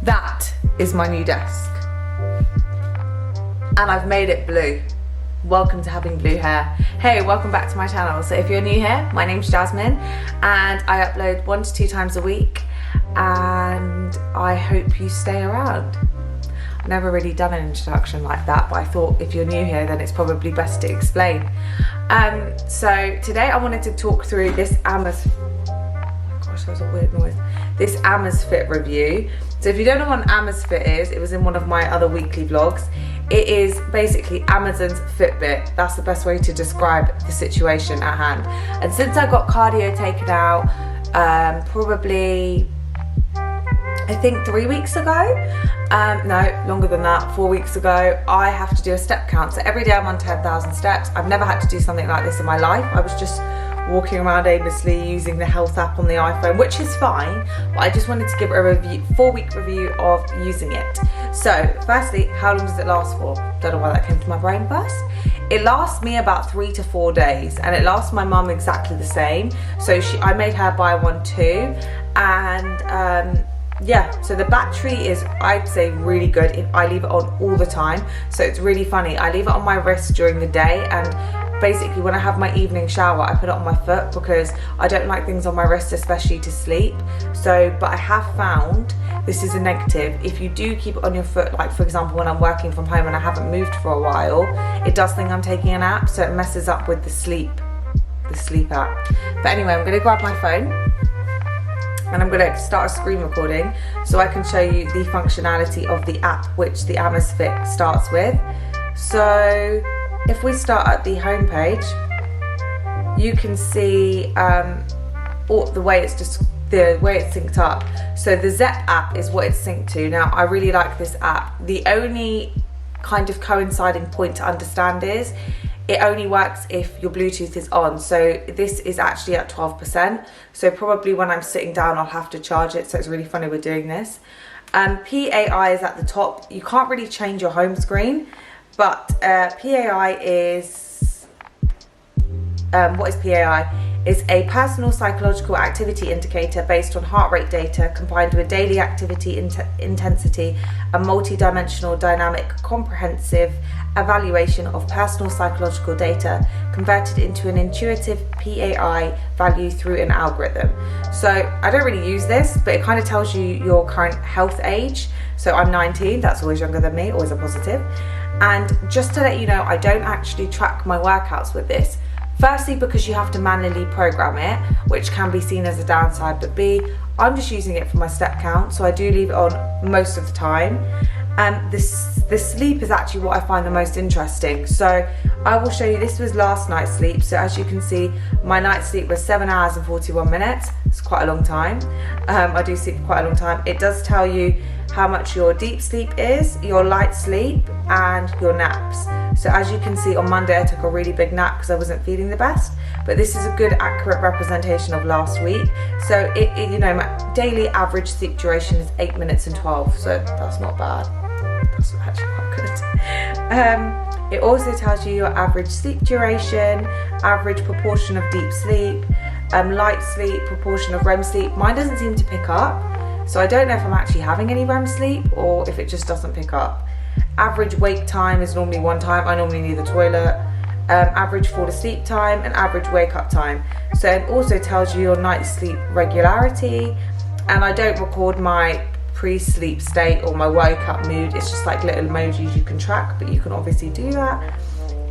That is my new desk. And I've made it blue. Welcome to having blue hair. Hey, welcome back to my channel. So if you're new here, my name's Jasmine and I upload 1 to 2 times a week and I hope you stay around. I've never really done an introduction like that, but I thought if you're new here, then it's probably best to explain. So today I wanted to talk through this Amazfit review. So if you don't know what an Amazfit is, it was in one of my other weekly vlogs. It is basically Amazon's Fitbit. That's the best way to describe the situation at hand. And since I got cardio taken out, probably, I think 3 weeks ago, no, longer than that, 4 weeks ago, I have to do a step count. So every day I'm on 10,000 steps. I've never had to do something like this in my life. I was just walking around aimlessly using the health app on the iPhone, which is fine, but I just wanted to give a review, 4-week review of using it. So firstly, how long does it last for? Don't know why that came to my brain first. It lasts me about 3 to 4 days, and it lasts my mum exactly the same. So I made her buy one too, and yeah, so the battery is, I'd say, really good if I leave it on all the time. So it's really funny, I leave it on my wrist during the day, and basically when I have my evening shower I put it on my foot because I don't like things on my wrist, especially to sleep. So, but I have found, this is a negative, if you do keep it on your foot, like for example when I'm working from home and I haven't moved for a while, it does think I'm taking a nap, so it messes up with the sleep app. But anyway, I'm gonna grab my phone and I'm gonna start a screen recording so I can show you the functionality of the app which the Amazfit starts with. So if we start at the home page, you can see the way it's synced up. So the Zepp app is what it's synced to. Now I really like this app. The only kind of coinciding point to understand is it only works if your Bluetooth is on. So this is actually at 12%. So probably when I'm sitting down, I'll have to charge it. So it's really funny we're doing this. PAI is at the top. You can't really change your home screen, but PAI is, what is PAI? It's a personal psychological activity indicator based on heart rate data combined with daily activity intensity, a multi-dimensional, dynamic, comprehensive evaluation of personal psychological data converted into an intuitive PAI value through an algorithm. So I don't really use this, but it kind of tells you your current health age. So I'm 19, that's always younger than me, always a positive. And just to let you know, I don't actually track my workouts with this. Firstly, because you have to manually program it, which can be seen as a downside, but B, I'm just using it for my step count, so I do leave it on most of the time. The sleep is actually what I find the most interesting. So I will show you, this was last night's sleep. So as you can see, my night's sleep was 7 hours and 41 minutes. It's quite a long time. I do sleep for quite a long time. It does tell you how much your deep sleep is, your light sleep, and your naps. So as you can see, on Monday I took a really big nap because I wasn't feeling the best, but this is a good accurate representation of last week. So you know, my daily average sleep duration is 8 minutes and 12, so that's not bad. That's actually quite good. It also tells you your average sleep duration, average proportion of deep sleep, light sleep, proportion of REM sleep. Mine doesn't seem to pick up, so I don't know if I'm actually having any REM sleep or if it just doesn't pick up. Average wake time is normally 1 time. I normally need the toilet. Average fall asleep time and average wake up time. So it also tells you your night sleep regularity. And I don't record my pre-sleep state or my wake up mood. It's just like little emojis you can track, but you can obviously do that.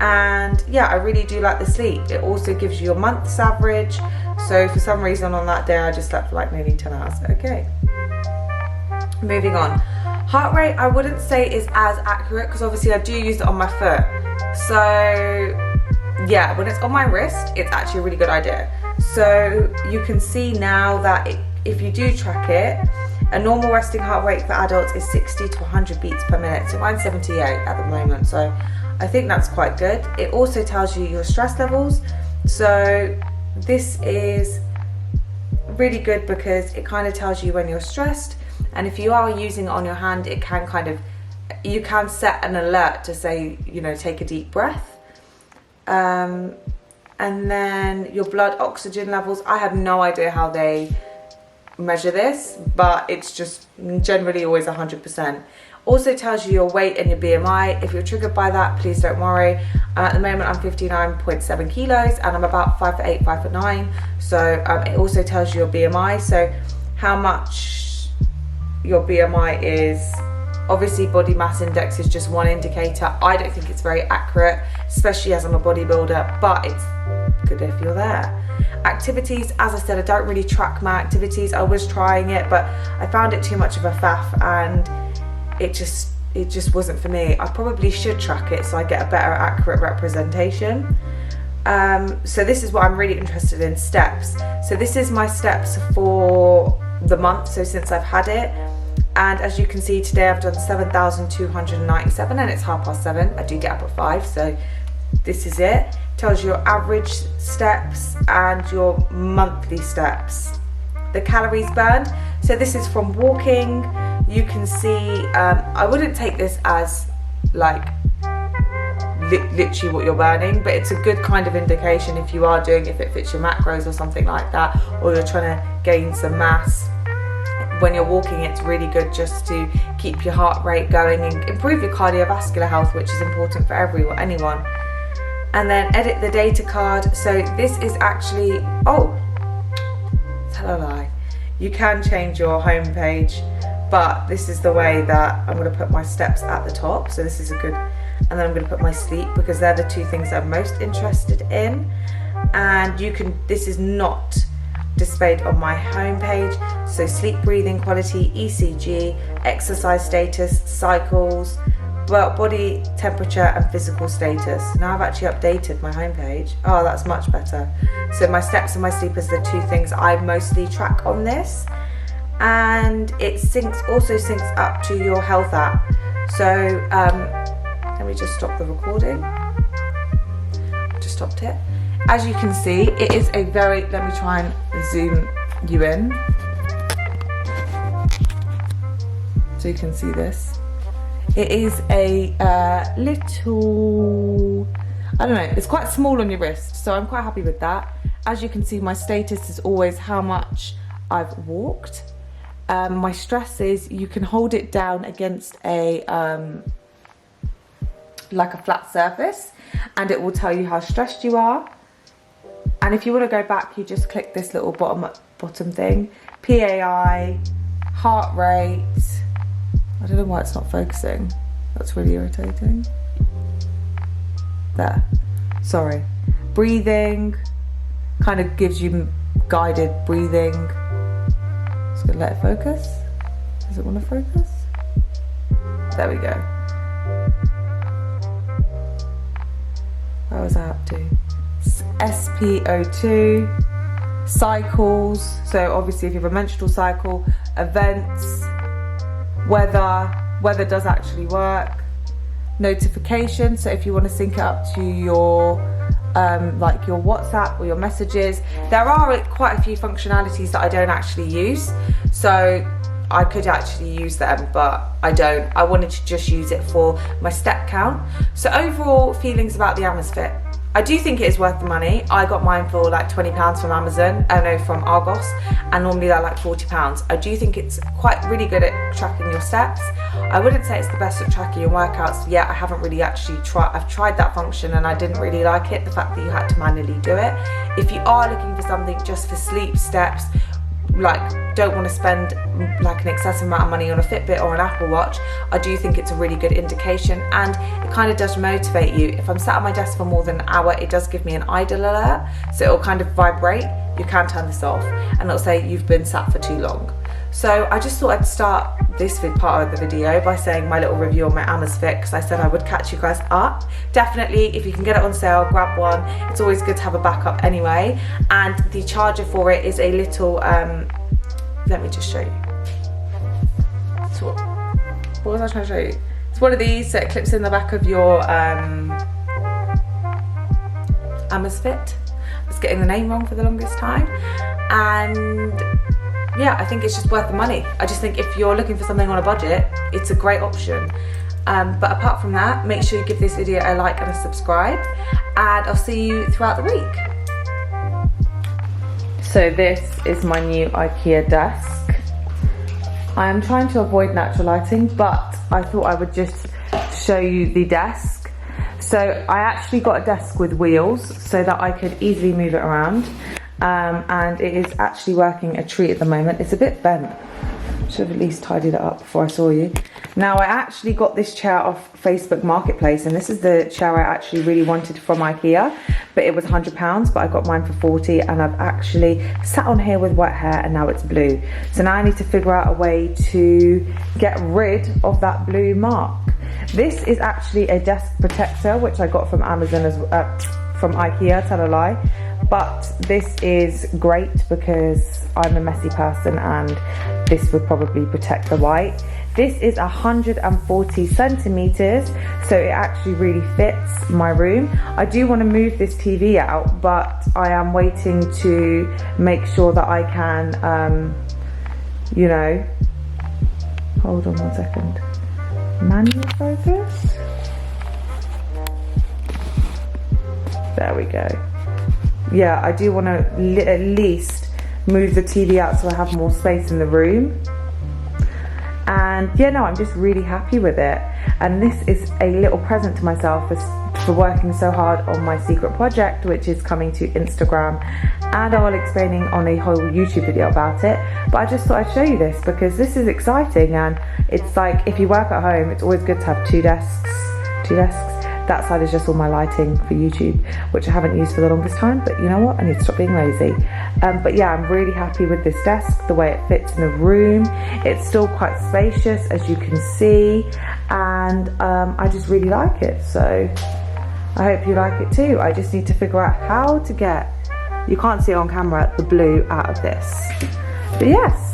And yeah, I really do like the sleep. It also gives you your month's average. So for some reason on that day I just slept for like nearly 10 hours. Okay, moving on. Heart rate I wouldn't say is as accurate because obviously I do use it on my foot. So yeah, when it's on my wrist, it's actually a really good idea. So you can see now that if you do track it, a normal resting heart rate for adults is 60 to 100 beats per minute. So mine's 78 at the moment. So I think that's quite good. It also tells you your stress levels. So this is really good because it kind of tells you when you're stressed. And if you are using it on your hand, it can kind of, you can set an alert to say, you know, take a deep breath. And then your blood oxygen levels, I have no idea how they measure this, but it's just generally always 100%. Also tells you your weight and your BMI. If you're triggered by that, please don't worry. At the moment, I'm 59.7 kilos and I'm about 5'8", 5'9". So it also tells you your BMI. So how much your BMI is. Obviously, body mass index is just one indicator. I don't think it's very accurate, especially as I'm a bodybuilder, but it's good if you're there. Activities, as I said, I don't really track my activities. I was trying it, but I found it too much of a faff, and it just wasn't for me. I probably should track it so I get a better accurate representation. So this is what I'm really interested in, steps. So this is my steps for the month, so since I've had it. And as you can see, today I've done 7,297 and it's 7:30. I do get up at 5, so this is it. Tells you your average steps and your monthly steps. The calories burned. So this is from walking. You can see, I wouldn't take this as like literally what you're burning, but it's a good kind of indication if you are doing, if it fits your macros or something like that, or you're trying to gain some mass. When you're walking, it's really good just to keep your heart rate going and improve your cardiovascular health, which is important for anyone. And then edit the data card. So this is actually, tell a lie. You can change your home page, but this is the way that I'm going to put my steps at the top. So this is a good, and then I'm going to put my sleep, because they're the two things I'm most interested in. And you can, this is not displayed on my homepage. So sleep, breathing quality, ECG, exercise status, cycles, body temperature and physical status. Now I've actually updated my homepage. Oh, that's much better. So my steps and my sleep is the two things I mostly track on this. And it also syncs up to your health app. So let me just stop the recording. Just stopped it. As you can see, it is a very, let me try and zoom you in so you can see this. It is a little, I don't know, it's quite small on your wrist, so I'm quite happy with that. As you can see, my status is always how much I've walked. My stress is, you can hold it down against a like a flat surface, and it will tell you how stressed you are. And if you want to go back, you just click this little bottom thing. PAI, heart rate. I don't know why it's not focusing. That's really irritating. There. Sorry. Breathing. Kind of gives you guided breathing. Just gonna let it focus. Does it want to focus? There we go. Where was I up to? SpO2, cycles, so obviously if you have a menstrual cycle, events, weather does actually work, notifications, so if you want to sync it up to your like your WhatsApp or your messages. There are quite a few functionalities that I don't actually use, so I could actually use them, but I don't. I wanted to just use it for my step count. So overall feelings about the Amazfit. I do think it is worth the money. I got mine for like £20 from Amazon, from Argos, and normally they're like £40. I do think it's really good at tracking your steps. I wouldn't say it's the best at tracking your workouts yet. I haven't really actually tried. I've tried that function and I didn't really like it, the fact that you had to manually do it. If you are looking for something just for sleep, steps, like don't want to spend like an excessive amount of money on a Fitbit or an Apple Watch, I do think it's a really good indication, and it kind of does motivate you. If I'm sat at my desk for more than an hour, it does give me an idle alert, so it'll kind of vibrate. You can turn this off and it'll say you've been sat for too long. So I just thought I'd start this part of the video by saying my little review on my Amazfit, because I said I would catch you guys up. Definitely, if you can get it on sale, grab one. It's always good to have a backup anyway. And the charger for it is a little, let me just show you. So what was I trying to show you? It's one of these, so it clips in the back of your Amazfit. I was getting the name wrong for the longest time. And yeah, I think it's just worth the money. I just think if you're looking for something on a budget, it's a great option. But apart from that, make sure you give this video a like and a subscribe, and I'll see you throughout the week. So this is my new IKEA desk. I am trying to avoid natural lighting, but I thought I would just show you the desk. So I actually got a desk with wheels so that I could easily move it around. And it is actually working a treat at the moment. It's a bit bent. Should have at least tidied it up before I saw you. Now, I actually got this chair off Facebook Marketplace, and this is the chair I actually really wanted from IKEA, but it was £100, but I got mine for 40, and I've actually sat on here with wet hair and now it's blue. So now I need to figure out a way to get rid of that blue mark. This is actually a desk protector, which I got from Amazon from IKEA, tell a lie. But this is great because I'm a messy person and this would probably protect the white. This is 140 centimeters, so it actually really fits my room. I do want to move this TV out, but I am waiting to make sure that I can, you know, hold on 1 second. Manual focus. There we go. Yeah, I do want to at least move the TV out so I have more space in the room. And yeah, no, I'm just really happy with it. And this is a little present to myself for working so hard on my secret project, which is coming to Instagram, and I will explaining on a whole YouTube video about it. But I just thought I'd show you this because this is exciting, and it's like if you work at home, it's always good to have two desks. That side is just all my lighting for YouTube, which I haven't used for the longest time, but you know what? I need to stop being lazy. But yeah, I'm really happy with this desk, the way it fits in the room. It's still quite spacious, as you can see, and I just really like it. So I hope you like it too. I just need to figure out how to get, you can't see it on camera, the blue out of this. But yes.